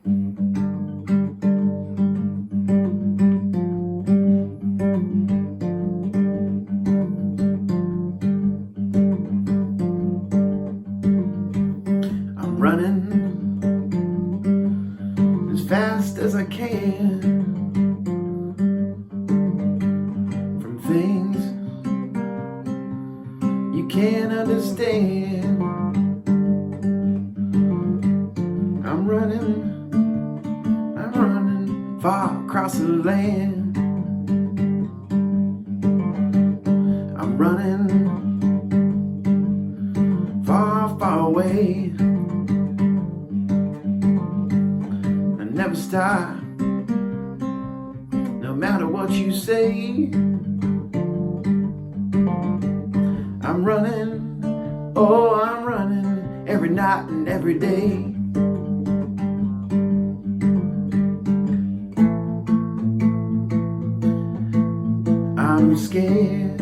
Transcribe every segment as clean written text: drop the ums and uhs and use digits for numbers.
I'm running as fast as I can from things you can't understand. I'm running far across the land. I'm running far, far away. I never stop, no matter what you say. I'm running, oh, I'm running every night and every day. I'm scared.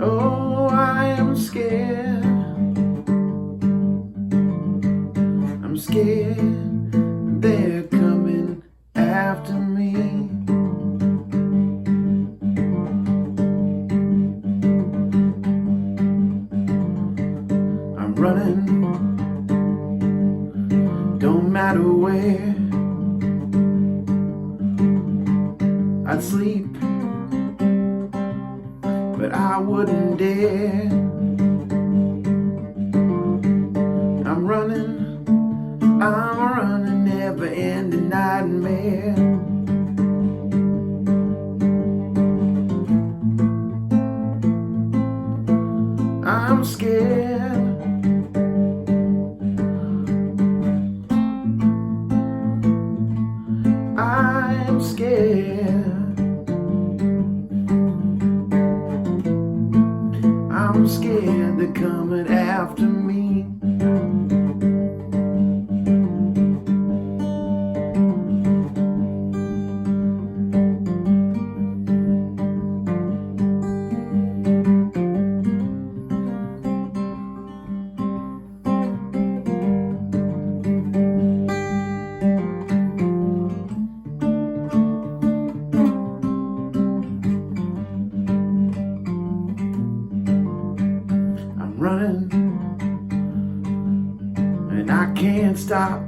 Oh, I am scared. I'm scared they're coming after me. I'm running, don't matter where. I'd sleep, but I wouldn't dare. I'm running, never-ending nightmare. I'm scared. I'm scared. I'm scared they're coming after me. I'm running, and I can't stop.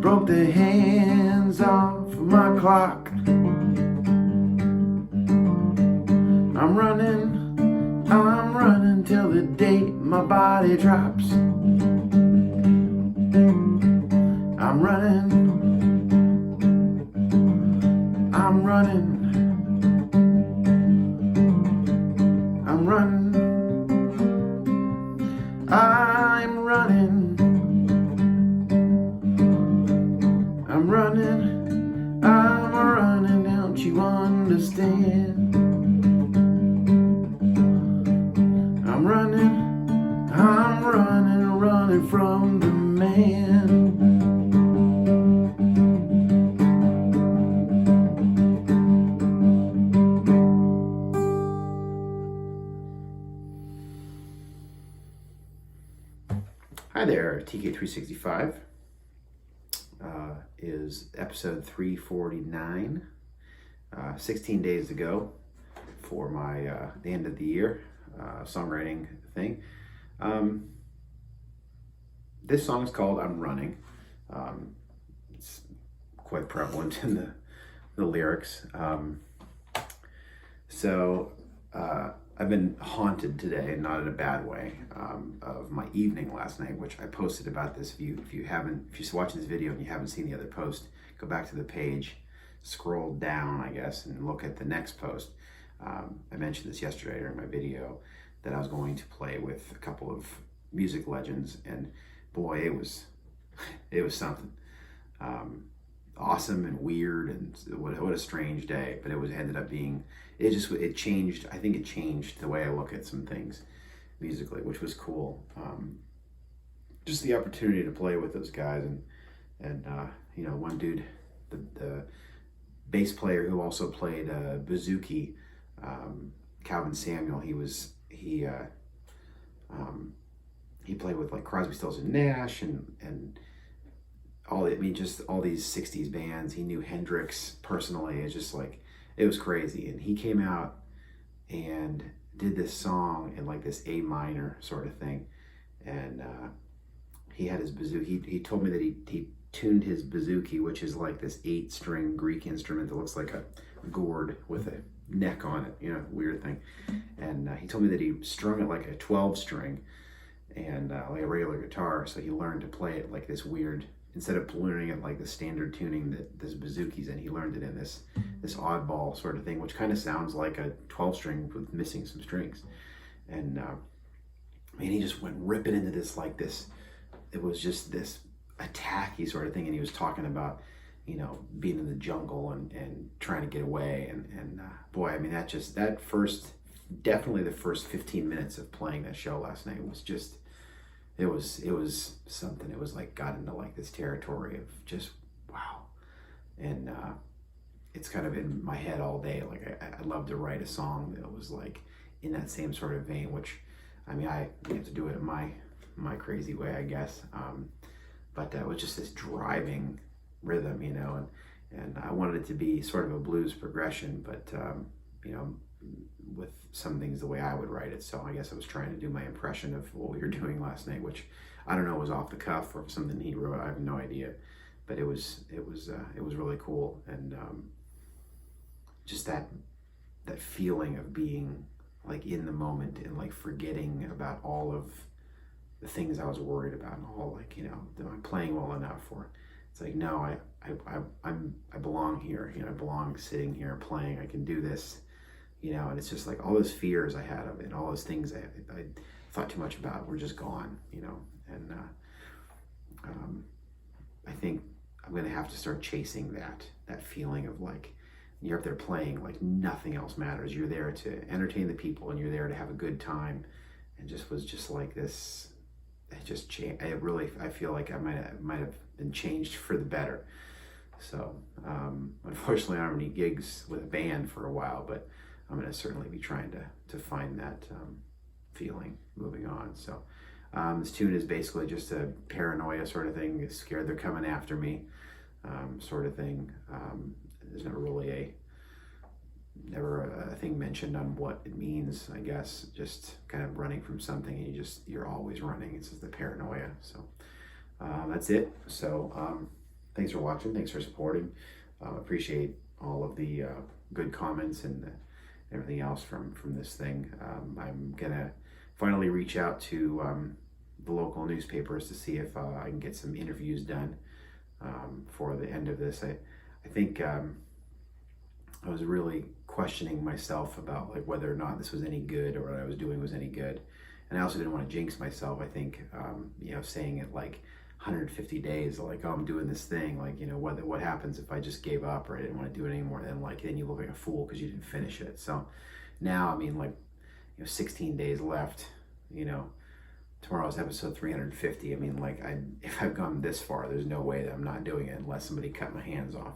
Broke the hands off of my clock. I'm running till the day my body drops. I'm running, I'm running. I'm running, I'm running, I'm running, I'm running, don't you understand? I'm running from the man. Hi there, TK365 is episode 349, 16 days ago for my the end of the year songwriting thing. This song is called I'm Running. It's quite prevalent in the lyrics. I've been haunted today, not in a bad way, of my evening last night, which I posted about this. If you're watching this video and you haven't seen the other post, go back to the page, scroll down, I guess, and look at the next post. I mentioned this yesterday during my video that I was going to play with a couple of music legends, and boy, it was something. Awesome and weird, and what a strange day. But ended up being, it changed. I think it changed the way I look at some things musically, which was cool. Just the opportunity to play with those guys, and one dude, the bass player who also played bouzouki, Calvin Samuel, he played with like Crosby, Stills and Nash and just all these 60s bands. He knew Hendrix personally. It's just like, it was crazy. And he came out and did this song in like this A minor sort of thing. And he had his bouzouki. He told me that he tuned his bouzouki, which is like this 8-string Greek instrument that looks like a gourd with a neck on it, weird thing. And he told me that he strung it like a 12-string and like a regular guitar. So he learned to play it like this weird, instead of learning it like the standard tuning that this bouzouki's in, he learned it in this oddball sort of thing, which kind of sounds like a 12-string with missing some strings. And he just went ripping into this like this. It was just this attacky sort of thing, and he was talking about being in the jungle and trying to get away, and boy, I mean, definitely the first 15 minutes of playing that show last night was just, it was something. It was like got into like this territory of just wow. And it's kind of in my head all day. Like I'd love to write a song that was like in that same sort of vein, which I mean, I have to do it in my crazy way, I guess. But it was just this driving rhythm, and I wanted it to be sort of a blues progression, but with some things the way I would write it. So I guess I was trying to do my impression of what we were doing last night, which I don't know was off the cuff or something he wrote. I have no idea, but it was really cool, and just that feeling of being like in the moment and like forgetting about all of the things I was worried about, and all like, am I playing well enough? Or it's like, no, I belong here. I belong sitting here playing. I can do this, and it's just like all those fears I had of it, all those things I thought too much about were just gone, and I think I'm gonna have to start chasing that feeling of like, you're up there playing like nothing else matters. You're there to entertain the people, and you're there to have a good time, and was just like this. It just changed. I feel like I might have been changed for the better. So unfortunately, I don't have any gigs with a band for a while, but I'm going to certainly be trying to find that feeling moving on. So this tune is basically just a paranoia sort of thing, scared they're coming after me sort of thing. There's never really a thing mentioned on what it means, I guess. Just kind of running from something, and you're always running. It's just the paranoia. So that's it. So thanks for watching. Thanks for supporting. Appreciate all of the good comments and everything else from this thing. I'm gonna finally reach out to the local newspapers to see if I can get some interviews done for the end of this. I think I was really questioning myself about like whether or not this was any good, or what I was doing was any good. And I also didn't want to jinx myself. I think, saying it like 150 days, like, oh, I'm doing this thing, like, what happens if I just gave up or I didn't want to do it anymore? Then you look like a fool because you didn't finish it. So now, I mean, like, 16 days left, tomorrow's episode 350. I mean, like, if I've gone this far, there's no way that I'm not doing it unless somebody cut my hands off.